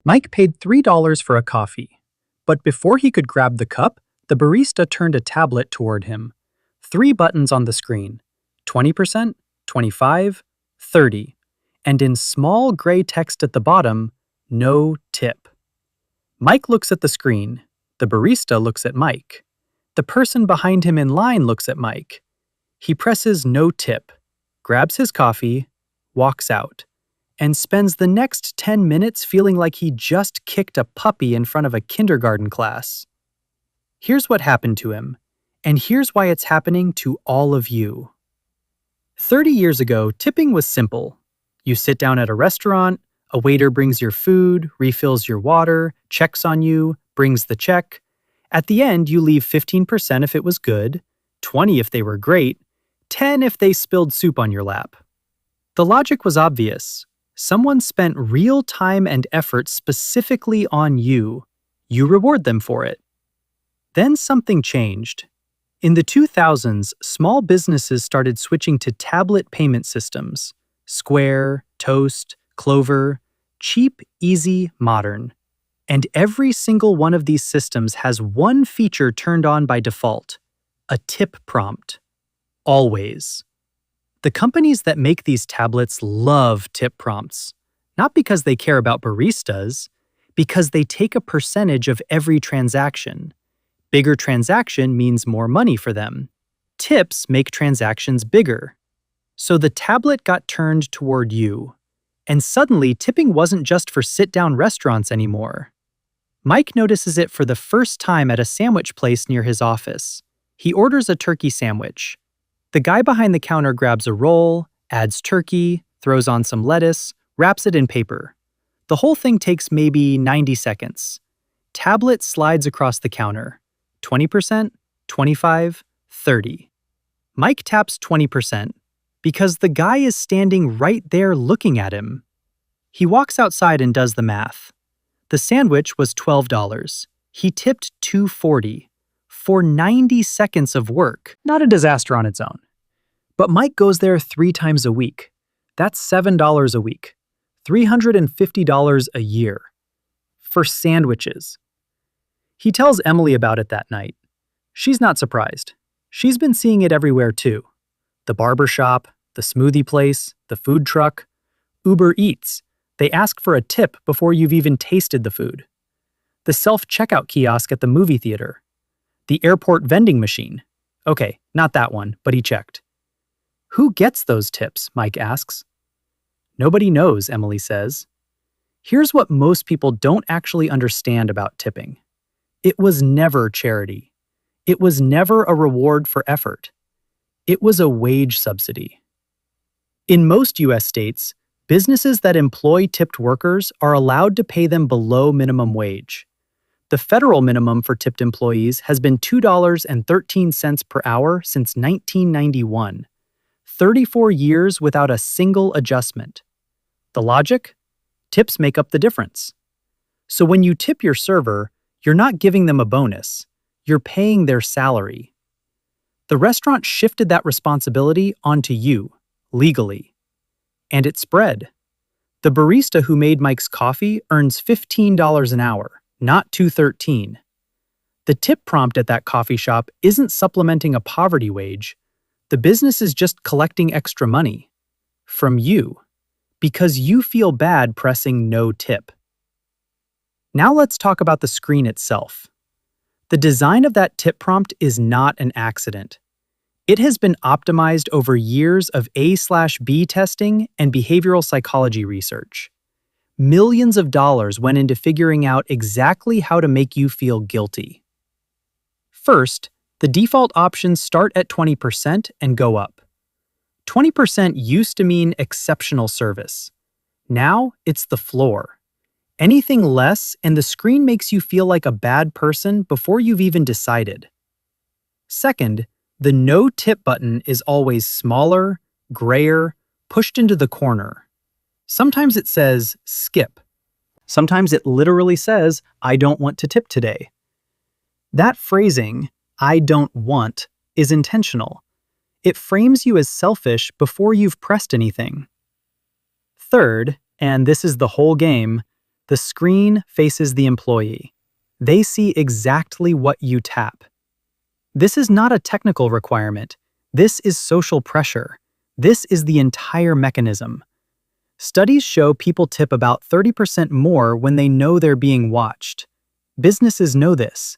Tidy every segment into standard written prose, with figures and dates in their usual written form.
Mike paid $3 for a coffee, but before he could grab the cup, the barista turned a tablet toward him. 3 buttons on the screen: 20%, 25, 30, and in small gray text at the bottom, no tip. Mike looks at the screen. The barista looks at Mike. The person behind him in line looks at Mike. He presses no tip, grabs his coffee, walks out, and spends the next 10 minutes feeling like he just kicked a puppy in front of a kindergarten class. Here's what happened to him, and here's why it's happening to all of you. 30 years ago, tipping was simple. You sit down at a restaurant, a waiter brings your food, refills your water, checks on you, brings the check. At the end, you leave 15% if it was good, 20 if they were great, 10 if they spilled soup on your lap. The logic was obvious. Someone spent real time and effort specifically on you. You reward them for it. Then something changed. In the 2000s, small businesses started switching to tablet payment systems: Square, Toast, Clover, cheap, easy, modern. And every single one of these systems has one feature turned on by default: a tip prompt. Always. The companies that make these tablets love tip prompts, not because they care about baristas, because they take a percentage of every transaction. Bigger transaction means more money for them. Tips make transactions bigger. So the tablet got turned toward you. And suddenly, tipping wasn't just for sit-down restaurants anymore. Mike notices it for the first time at a sandwich place near his office. He orders a turkey sandwich. The guy behind the counter grabs a roll, adds turkey, throws on some lettuce, wraps it in paper. The whole thing takes maybe 90 seconds. Tablet slides across the counter. 20%, 25, 30. Mike taps 20% because the guy is standing right there looking at him. He walks outside and does the math. The sandwich was $12. He tipped $2.40 for 90 seconds of work. Not a disaster on its own. But Mike goes there 3 times a week. That's $7 a week. $350 a year. For sandwiches. He tells Emily about it that night. She's not surprised. She's been seeing it everywhere too. The barber shop, the smoothie place, the food truck, Uber Eats. They ask for a tip before you've even tasted the food. The self-checkout kiosk at the movie theater. The airport vending machine. Okay, not that one, but he checked. Who gets those tips? Mike asks. Nobody knows, Emily says. Here's what most people don't actually understand about tipping. It was never charity. It was never a reward for effort. It was a wage subsidy. In most U.S. states, businesses that employ tipped workers are allowed to pay them below minimum wage. The federal minimum for tipped employees has been $2.13 per hour since 1991. 34 years without a single adjustment. The logic? Tips make up the difference. So when you tip your server, you're not giving them a bonus. You're paying their salary. The restaurant shifted that responsibility onto you, legally. And it spread. The barista who made Mike's coffee earns $15 an hour, not $2.13. The tip prompt at that coffee shop isn't supplementing a poverty wage. The business is just collecting extra money. From you. Because you feel bad pressing no tip. Now let's talk about the screen itself. The design of that tip prompt is not an accident. It has been optimized over years of A/B testing and behavioral psychology research. Millions of dollars went into figuring out exactly how to make you feel guilty. First, the default options start at 20% and go up. 20% used to mean exceptional service. Now it's the floor. Anything less, and the screen makes you feel like a bad person before you've even decided. Second, the no tip button is always smaller, grayer, pushed into the corner. Sometimes it says skip. Sometimes it literally says, I don't want to tip today. That phrasing, I don't want, is intentional. It frames you as selfish before you've pressed anything. Third, and this is the whole game, The screen faces the employee. They see exactly what you tap. This is not a technical requirement. This is social pressure. This is the entire mechanism. Studies show people tip about 30% more when they know they're being watched. Businesses know this.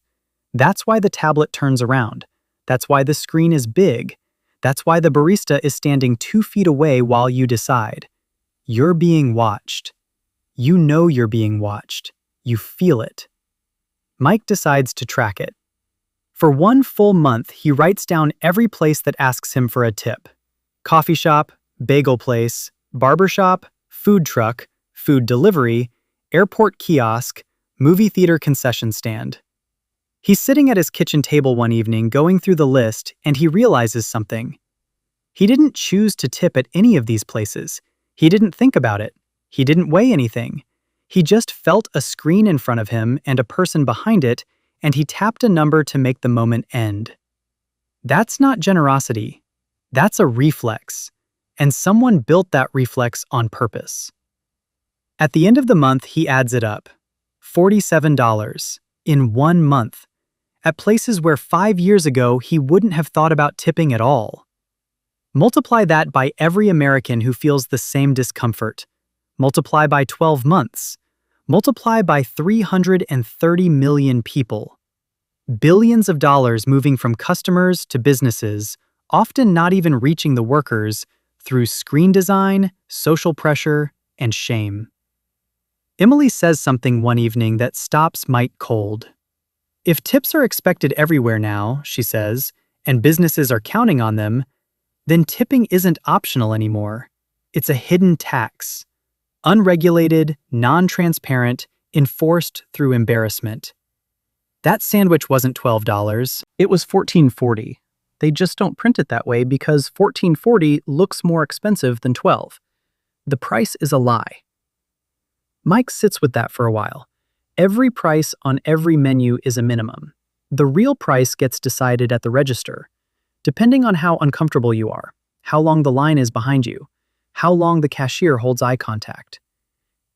That's why the tablet turns around. That's why the screen is big. That's why the barista is standing 2 feet away while you decide. You're being watched. You know you're being watched. You feel it. Mike decides to track it. For 1 full month, he writes down every place that asks him for a tip. Coffee shop, bagel place, barbershop, food truck, food delivery, airport kiosk, movie theater concession stand. He's sitting at his kitchen table one evening going through the list, and he realizes something. He didn't choose to tip at any of these places. He didn't think about it. He didn't weigh anything. He just felt a screen in front of him and a person behind it, and he tapped a number to make the moment end. That's not generosity. That's a reflex. And someone built that reflex on purpose. At the end of the month, he adds it up. $47 in 1 month. At places where 5 years ago he wouldn't have thought about tipping at all. Multiply that by every American who feels the same discomfort. Multiply by 12 months. Multiply by 330 million people. Billions of dollars moving from customers to businesses, often not even reaching the workers, through screen design, social pressure, and shame. Emily says something one evening that stops Mike cold. If tips are expected everywhere now, she says, and businesses are counting on them, then tipping isn't optional anymore. It's a hidden tax. Unregulated, non-transparent, enforced through embarrassment. That sandwich wasn't $12. It was $14.40. They just don't print it that way because $14.40 looks more expensive than $12. The price is a lie. Mike sits with that for a while. Every price on every menu is a minimum. The real price gets decided at the register, depending on how uncomfortable you are, how long the line is behind you, how long the cashier holds eye contact.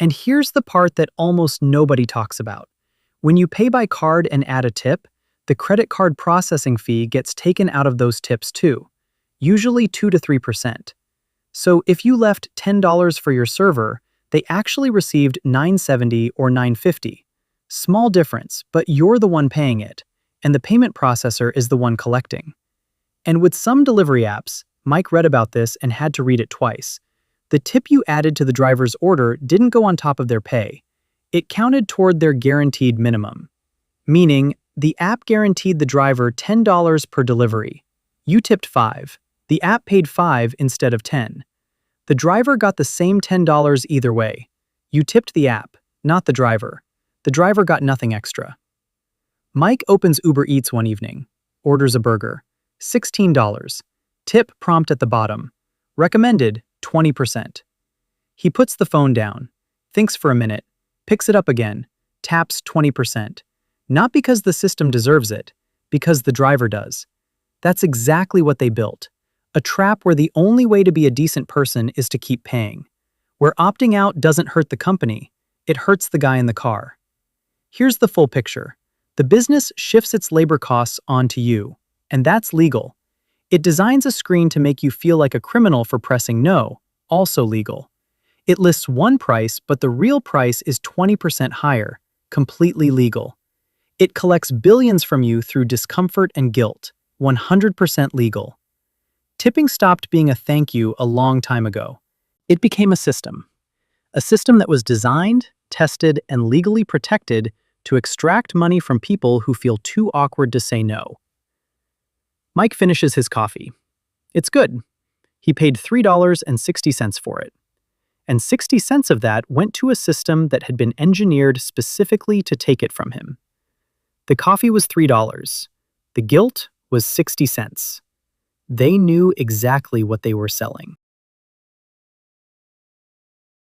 And here's the part that almost nobody talks about. When you pay by card and add a tip, the credit card processing fee gets taken out of those tips too, usually 2 to 3%. So if you left $10 for your server, they actually received $9.70 or $9.50. Small difference, but you're the one paying it, and the payment processor is the one collecting. And with some delivery apps, Mike read about this and had to read it twice. The tip you added to the driver's order didn't go on top of their pay. It counted toward their guaranteed minimum. Meaning, the app guaranteed the driver $10 per delivery. You tipped $5. The app paid $5 instead of $10. The driver got the same $10 either way. You tipped the app, not the driver. The driver got nothing extra. Mike opens Uber Eats one evening, orders a burger. $16. Tip prompt at the bottom. Recommended, 20%. He puts the phone down, thinks for a minute, picks it up again, taps 20%. Not because the system deserves it, because the driver does. That's exactly what they built. A trap where the only way to be a decent person is to keep paying. Where opting out doesn't hurt the company, it hurts the guy in the car. Here's the full picture. The business shifts its labor costs onto you, and that's legal. It designs a screen to make you feel like a criminal for pressing no, also legal. It lists one price, but the real price is 20% higher, completely legal. It collects billions from you through discomfort and guilt, 100% legal. Tipping stopped being a thank you a long time ago. It became a system that was designed, tested, and legally protected to extract money from people who feel too awkward to say no. Mike finishes his coffee. It's good. He paid $3.60 for it. And 60 cents of that went to a system that had been engineered specifically to take it from him. The coffee was $3. The guilt was 60 cents. They knew exactly what they were selling.